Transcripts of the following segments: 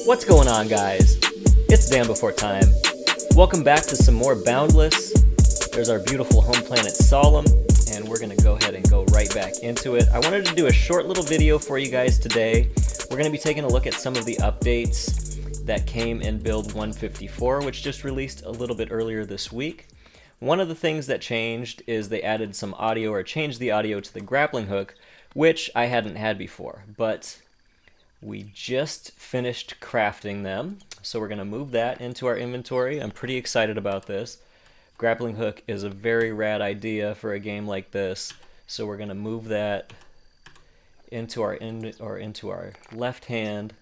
What's going on, guys? It's DanBeforeTime. Welcome back to some more Boundless. There's our beautiful home planet Solemn, and we're going to go ahead and go right back into it. I wanted to do a short little video for you guys today. We're going to be taking a look at some of the updates that came in build 154, which just released a little bit earlier this week. One of the things that changed is they added some audio, or changed the audio to the grappling hook, which I hadn't had before, but we just finished crafting them, so we're going to move that into our inventory. I'm pretty excited about this. Grappling hook is a very rad idea for a game like this, so we're going to move that into our left hand.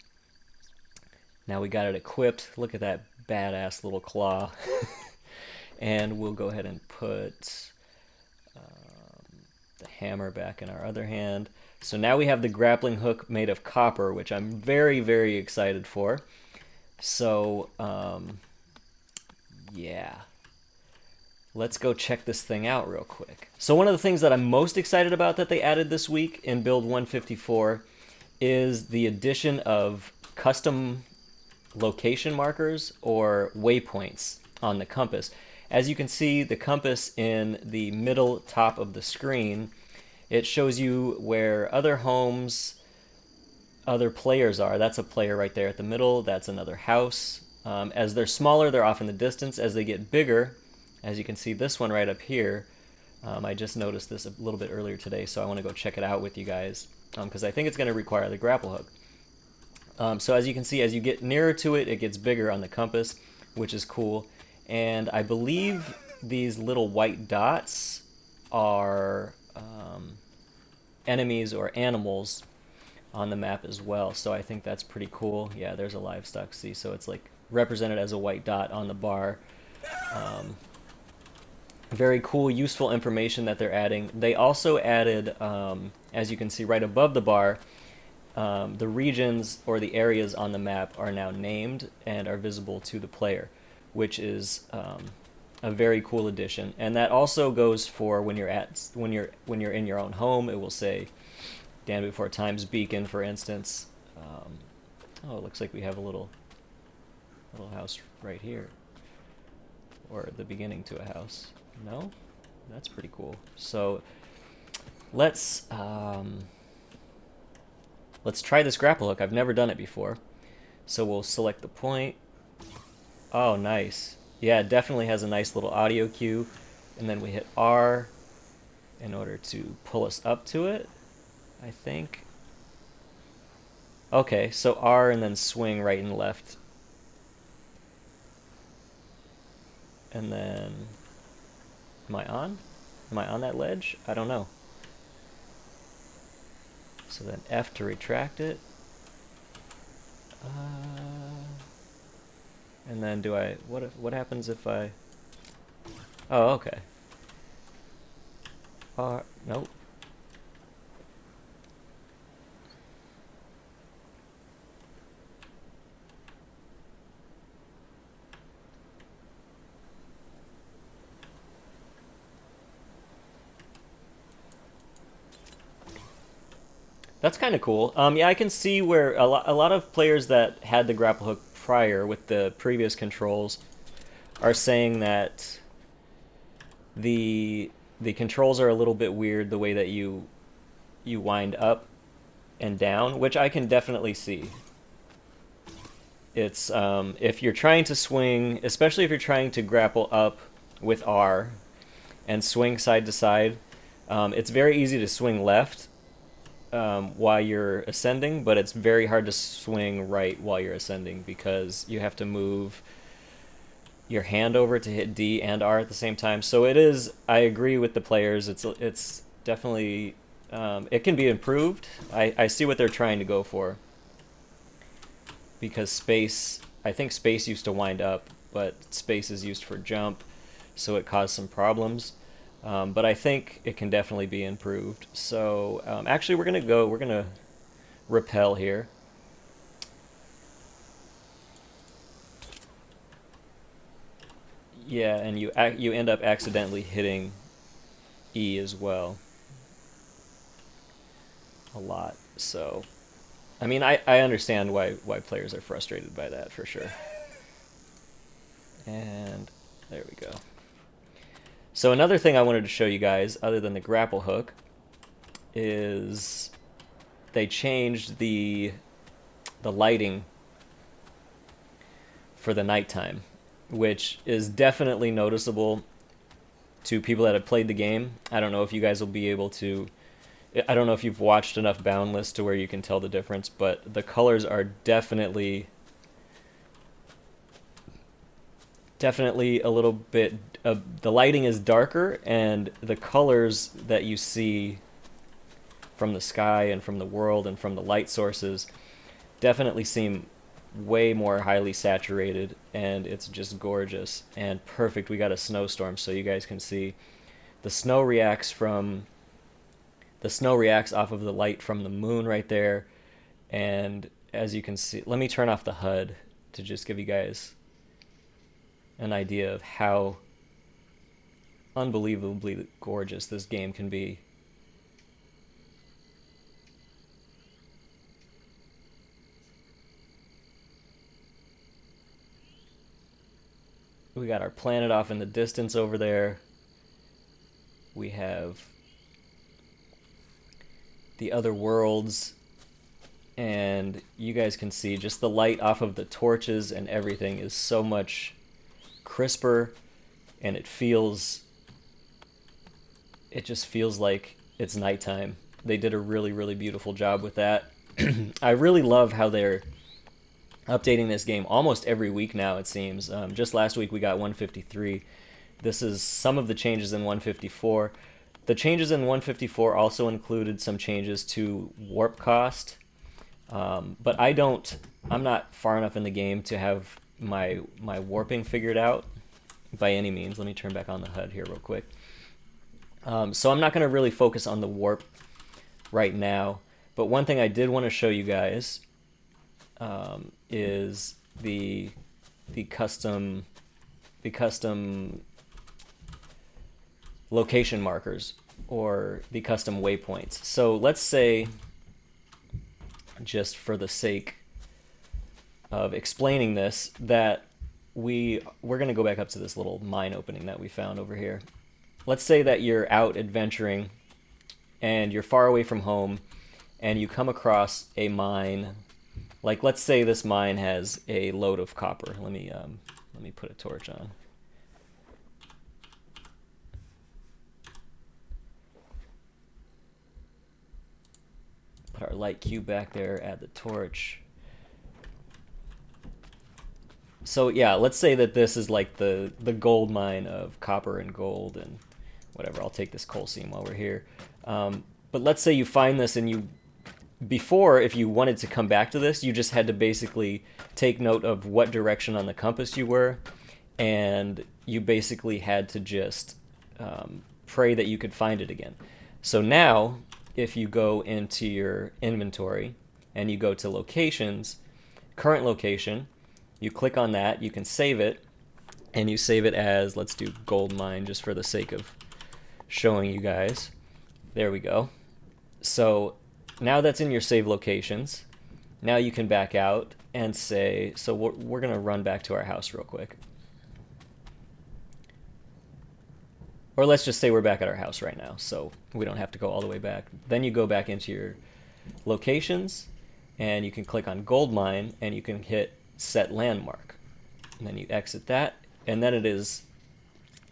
Now we got it equipped. Look at that badass little claw. And we'll go ahead and put the hammer back in our other hand. So now we have the grappling hook made of copper, which I'm very, very excited for. So, yeah. Let's go check this thing out real quick. So one of the things that I'm most excited about that they added this week in build 154 is the addition of custom location markers, or waypoints, on the compass. As you can see, the compass in the middle top of the screen, it shows you where other homes, other players are. That's a player right there at the middle. That's another house. As they're smaller, they're off in the distance. As they get bigger, as you can see this one right up here, I just noticed this a little bit earlier today, so I want to go check it out with you guys, because I think it's going to require the grapple hook. So as you can see, as you get nearer to it, it gets bigger on the compass, which is cool. And I believe these little white dots are enemies or animals on the map as well. So I think that's pretty cool. Yeah, there's a livestock. See, so it's like represented as a white dot on the bar. Very cool, useful information that they're adding. They also added, as you can see right above the bar, the regions or the areas on the map are now named and are visible to the player, which is a very cool addition. And that also goes for when you're in your own home. It will say DanBeforeTime's beacon, for instance. Oh, it looks like we have a little house right here, or the beginning to a house. No, that's pretty cool. So let's try this grapple hook. I've never done it before, so we'll select the point. Oh, nice. Yeah, it definitely has a nice little audio cue. And then we hit R in order to pull us up to it, I think. Okay, so R and then swing right and left. And then, am I on? Am I on that ledge? I don't know. So then F to retract it. And then do I, what happens if I, oh, okay. Nope. That's kind of cool. Yeah, I can see where a lot of players that had the grapple hook prior with the previous controls are saying that the controls are a little bit weird, the way that you wind up and down, which I can definitely see. It's if you're trying to swing, especially if you're trying to grapple up with R and swing side to side, it's very easy to swing left while you're ascending, but it's very hard to swing right while you're ascending, because you have to move your hand over to hit D and R at the same time. So it is, I agree with the players, it's definitely, it can be improved. I see what they're trying to go for, because space, I think space used to wind up, but space is used for jump, so it caused some problems. But I think it can definitely be improved. So actually we're gonna repel here. Yeah, and you end up accidentally hitting E as well a lot. So I mean, I understand why players are frustrated by that for sure. And there we go. So another thing I wanted to show you guys, other than the grapple hook, is they changed the lighting for the nighttime, which is definitely noticeable to people that have played the game. I don't know if you guys will be able to. I don't know if you've watched enough Boundless to where you can tell the difference, but the colors are definitely a little bit. The lighting is darker, and the colors that you see from the sky and from the world and from the light sources definitely seem way more highly saturated, and it's just gorgeous and perfect. We got a snowstorm, so you guys can see the snow reacts off of the light from the moon right there. And as you can see, let me turn off the HUD to just give you guys an idea of how unbelievably gorgeous this game can be. We got our planet off in the distance over there. We have the other worlds, and you guys can see just the light off of the torches and everything is so much crisper, and it just feels like it's nighttime. They did a really, really beautiful job with that. I really love how they're updating this game almost every week now, it seems. Just last week we got 153. This is some of the changes in 154. The changes in 154 also included some changes to warp cost, but I'm not far enough in the game to have my warping figured out by any means. Let me turn back on the HUD here real quick. So I'm not going to really focus on the warp right now, but one thing I did want to show you guys is the custom location markers, or the custom waypoints. So let's say, just for the sake of explaining this, that we're going to go back up to this little mine opening that we found over here. Let's say that you're out adventuring and you're far away from home and you come across a mine. Like, let's say this mine has a load of copper. Let me put a torch on. Put our light cube back there, add the torch. So yeah, let's say that this is like the gold mine of copper and gold and whatever. I'll take this coal seam while we're here. But let's say you find this, and before, if you wanted to come back to this, you just had to basically take note of what direction on the compass you were, and you basically had to just pray that you could find it again. So now, if you go into your inventory and you go to locations, current location, you click on that, you can save it, and you save it as, let's do gold mine just for the sake of showing you guys. There we go. So now that's in your save locations. Now you can back out and say, so we're going to run back to our house real quick. Or let's just say we're back at our house right now, so we don't have to go all the way back. Then you go back into your locations, and you can click on gold mine, and you can hit set landmark. And then you exit that, and then it is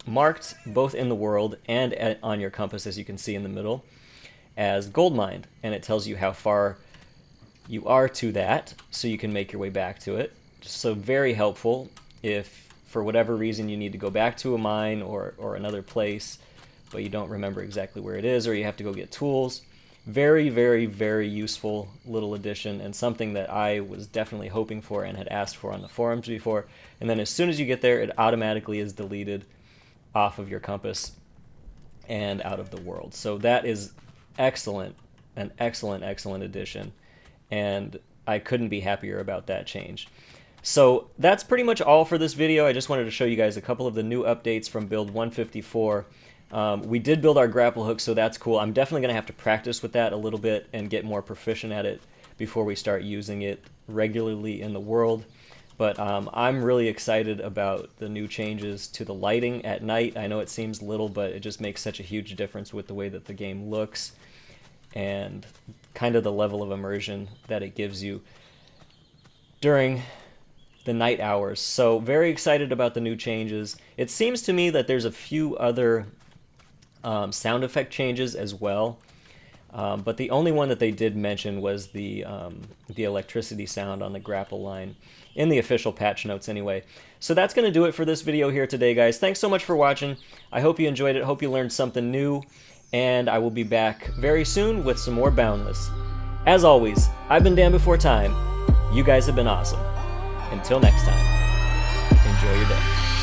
marked both in the world and on your compass, as you can see in the middle, as gold mined, and it tells you how far you are to that, so you can make your way back to it. So very helpful if for whatever reason you need to go back to a mine or another place, but you don't remember exactly where it is, or you have to go get tools. Very, very, very useful little addition, and something that I was definitely hoping for and had asked for on the forums before. And then as soon as you get there, it automatically is deleted off of your compass and out of the world. So that is excellent, an excellent, excellent addition, and I couldn't be happier about that change. So that's pretty much all for this video. I just wanted to show you guys a couple of the new updates from build 154. We did build our grapple hook, so that's cool. I'm definitely going to have to practice with that a little bit and get more proficient at it before we start using it regularly in the world. But I'm really excited about the new changes to the lighting at night. I know it seems little, but it just makes such a huge difference with the way that the game looks and kind of the level of immersion that it gives you during the night hours. So very excited about the new changes. It seems to me that there's a few other sound effect changes as well. But the only one that they did mention was the electricity sound on the Grapple line, in the official patch notes anyway. So that's going to do it for this video here today, guys. Thanks so much for watching. I hope you enjoyed it. Hope you learned something new. And I will be back very soon with some more Boundless. As always, I've been DanBeforeTime. You guys have been awesome. Until next time, enjoy your day.